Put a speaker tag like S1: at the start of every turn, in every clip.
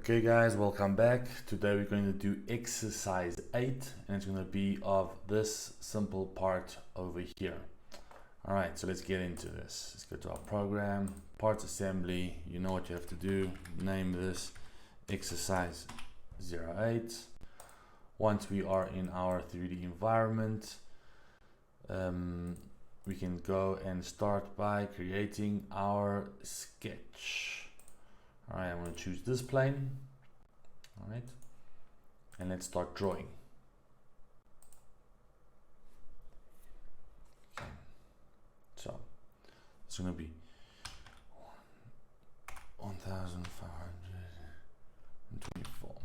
S1: Okay guys, welcome back. Today we're going to do exercise 8 and it's going to be of this simple part over here. Alright, so let's get into this. Let's go to our program, parts assembly. You know what you have to do. Name this exercise 08. Once we are in our 3D environment, we can go and start by creating our sketch. Alright, I'm going to choose this plane. Alright, and let's start drawing. Okay, so it's going to be 1524.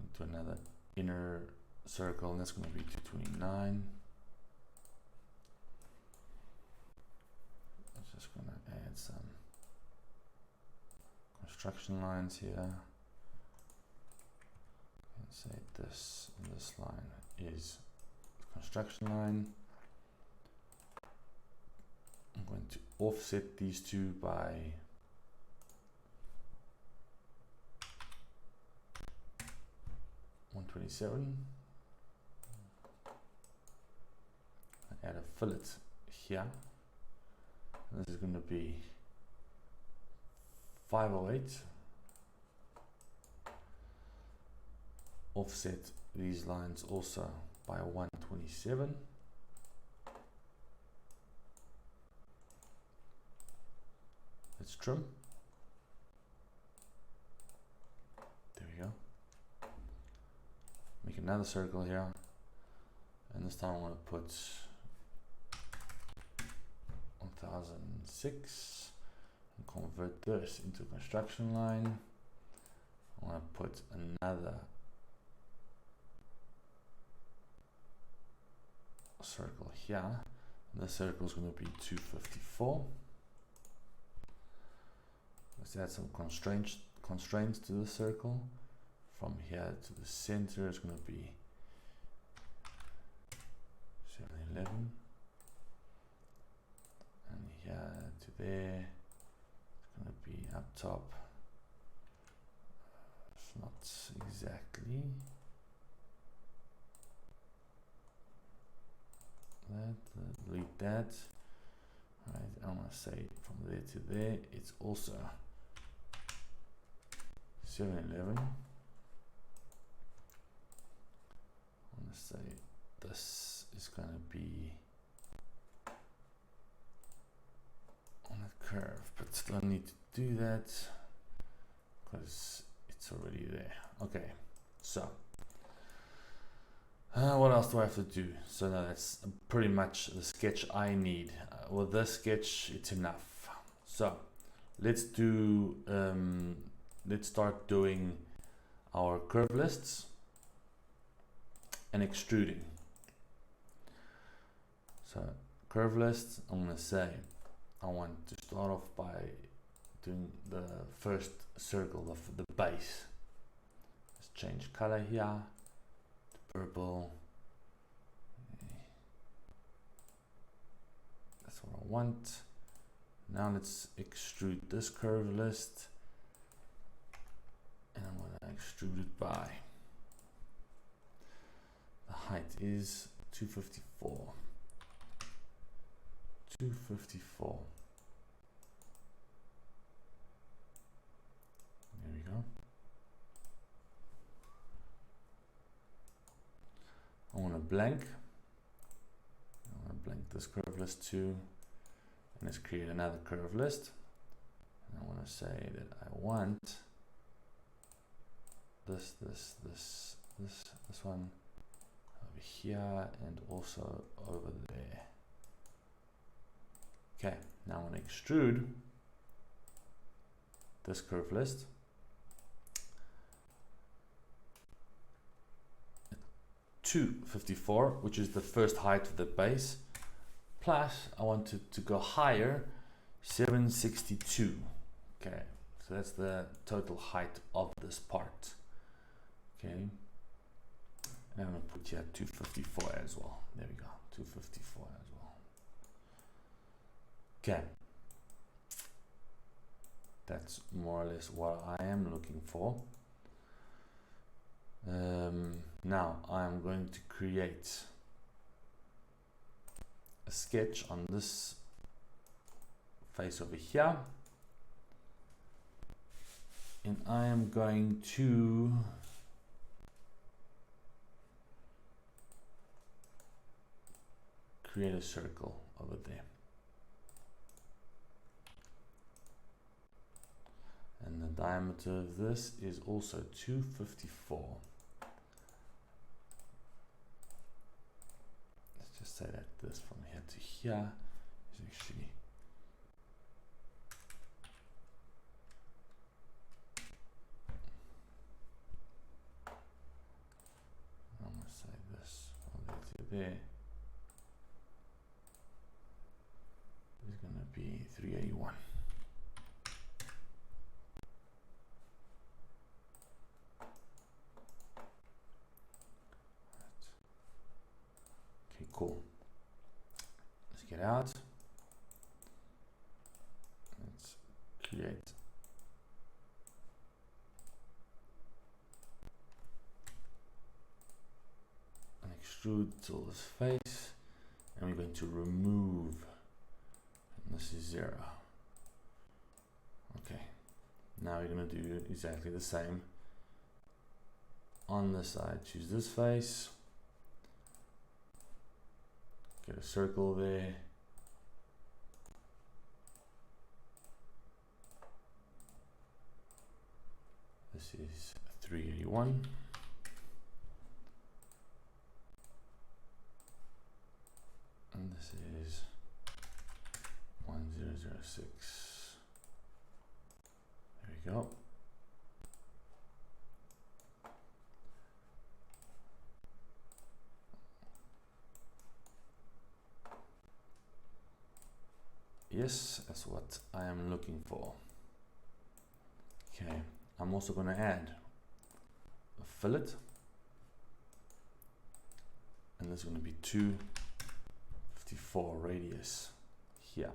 S1: Into another inner circle, and that's going to be 229. Just going to add some construction lines here and say this line is construction line. I'm going to offset these two by 127. Add a fillet here. This is going to be 508. Offset these lines also by 127. Let's trim. There we go. Make another circle here, and this time I want to put 1006 and convert this into a construction line. I want to put another circle here, and the circle is going to be 254. Let's add some constraints to the circle. From here to the center is going to be 711. And here to there, it's going to be up top. It's not exactly that. Delete that. Right, I want to say from there to there, it's also 711. I want to say this is going to be on a curve, but still need to do that because it's already there. Okay, so what else do I have to do? So now that's pretty much the sketch I need. With this sketch, it's enough. So let's do let's start doing our curve lists and extruding. So curve list, I'm going to say I want to start off by doing the first circle of the base. Let's change color here to purple. That's what I want. Now let's extrude this curve list, and I'm going to extrude it by, the height is 254. 254. There we go. I want to blank. I want to blank this curve list too. And let's create another curve list. And I want to say that I want this one over here and also over there. Okay, now I want to extrude this curve list. 254, which is the first height of the base, plus I want to go higher, 762. Okay, so that's the total height of this part. Okay, and I'm going to put here 254 as well. There we go, 254 as well. Okay, that's more or less what I am looking for. Now I'm going to create a sketch on this face over here, and I am going to create a circle over there. And the diameter of this is also 254. Let's just say that this from here to here is actually I'm going to say this from there to there is going to be 381. Cool. Let's get out. Let's create an extrude till this face, and we're going to remove, and this is 0. Okay, now we're going to do exactly the same on the side. Choose this face. Get a circle there. This is 381. And this is 1006. There we go. Yes, that's what I am looking for. Okay, I'm also going to add a fillet, and this is going to be 254 radius here.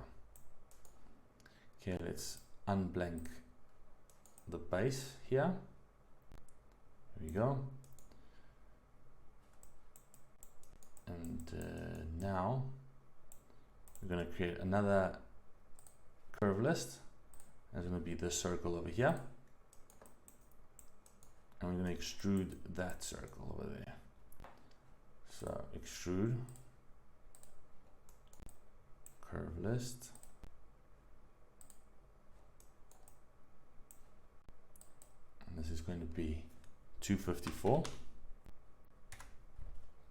S1: Okay, let's unblank the base here. There we go. And now we're going to create another curve list. It's going to be this circle over here, and we're going to extrude that circle over there. So extrude curve list, and this is going to be 254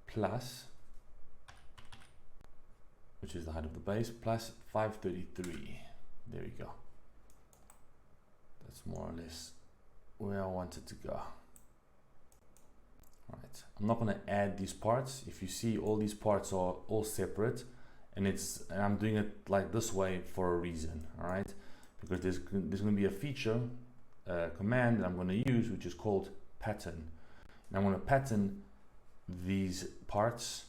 S1: plus, which is the height of the base, plus 533. There we go. That's more or less where I want it to go. Right. I'm not going to add these parts. If you see, all these parts are all separate, and I'm doing it like this way for a reason. All right, because there's going to be a feature command that I'm going to use, which is called pattern, and I'm going to pattern these parts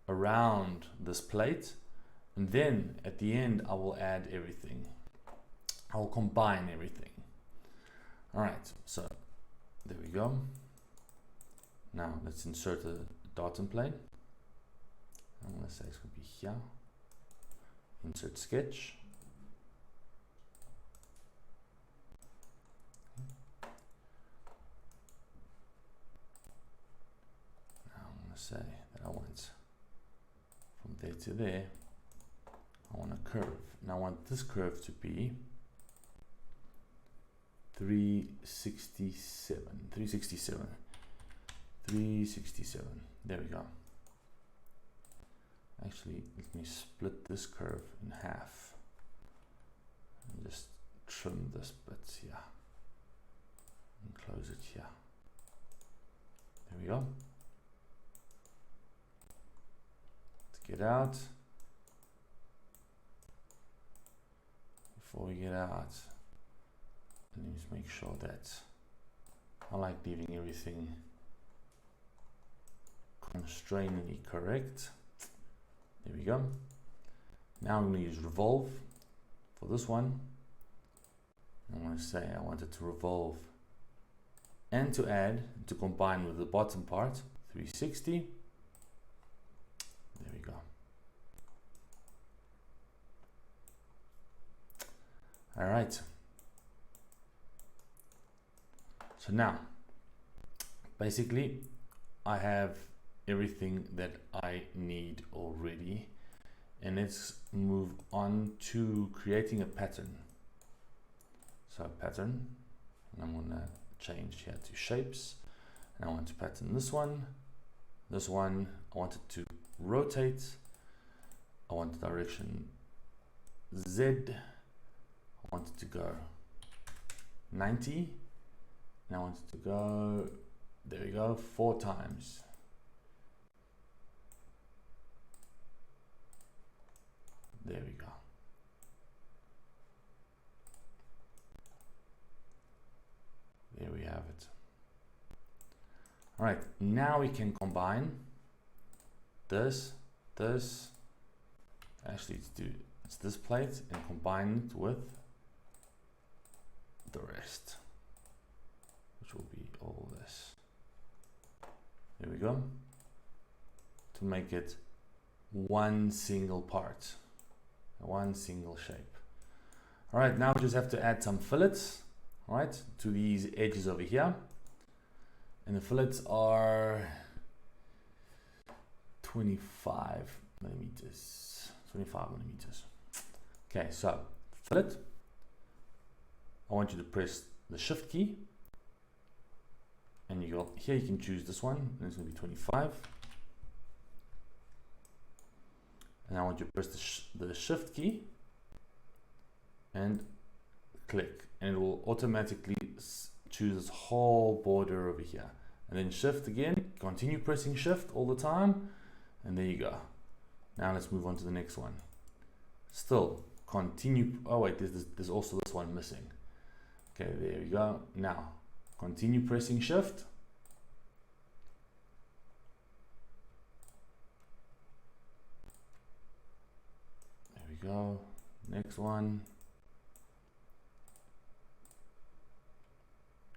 S1: around this plate, and then at the end I will add everything. I will combine everything. All right, so there we go. Now let's insert a datum plane. I'm going to say it's going to be here. Insert sketch. Now I'm going to say that I want from there to there, I want a curve. Now I want this curve to be 367. There we go. Actually, let me split this curve in half and just trim this bit here and close it here. There we go. Let's get out. Before we get out, let me just make sure that I like leaving everything constrainingly correct. There we go. Now I'm going to use Revolve for this one, I'm going to say I want it to revolve and to add, to combine with the bottom part, 360. There we go. All right. So now, basically, I have everything that I need already, and let's move on to creating a pattern. So pattern, and I'm gonna change here to shapes, and I want to pattern this one, I want it to rotate, I want the direction Z, I want it to go 90, and I want it to go, there we go, 4 times. There we go. There we have it. All right, now we can combine this, actually it's this plate, and combine it with the rest, which will be all this. There we go. To make it one single part, one single shape. All right, now we just have to add some fillets, all right, to these edges over here. And the fillets are 25 millimeters. Okay, so fillet, I want you to press the shift key, and you go here, you can choose this one, and it's going to be 25. And I want you to press the shift key and click, and it will automatically choose this whole border over here. And then shift again, continue pressing shift all the time, and there you go. Now let's move on to the next one. Still continue, oh wait, there's also this one missing. Okay, there we go. Now continue pressing shift. There we go. Next one.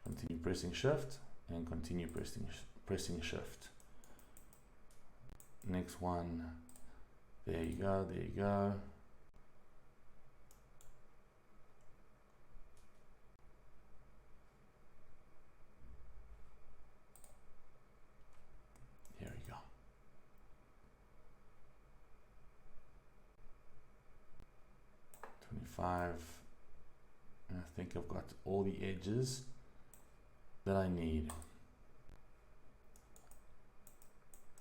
S1: Continue pressing shift and continue pressing shift. Next one. There you go, there you go. Here we go. And I think I've got all the edges that I need.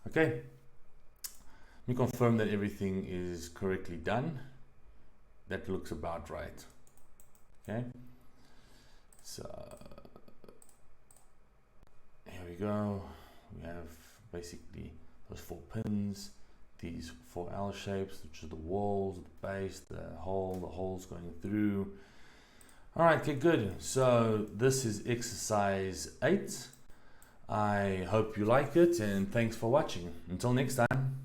S1: Okay, let me confirm that everything is correctly done. That looks about right. Okay, so here we go. We have basically those 4 pins, these 4 L shapes, which are the walls, the base, the holes going through. All right, okay, good. So this is exercise 8. I hope you like it, and thanks for watching. Until next time.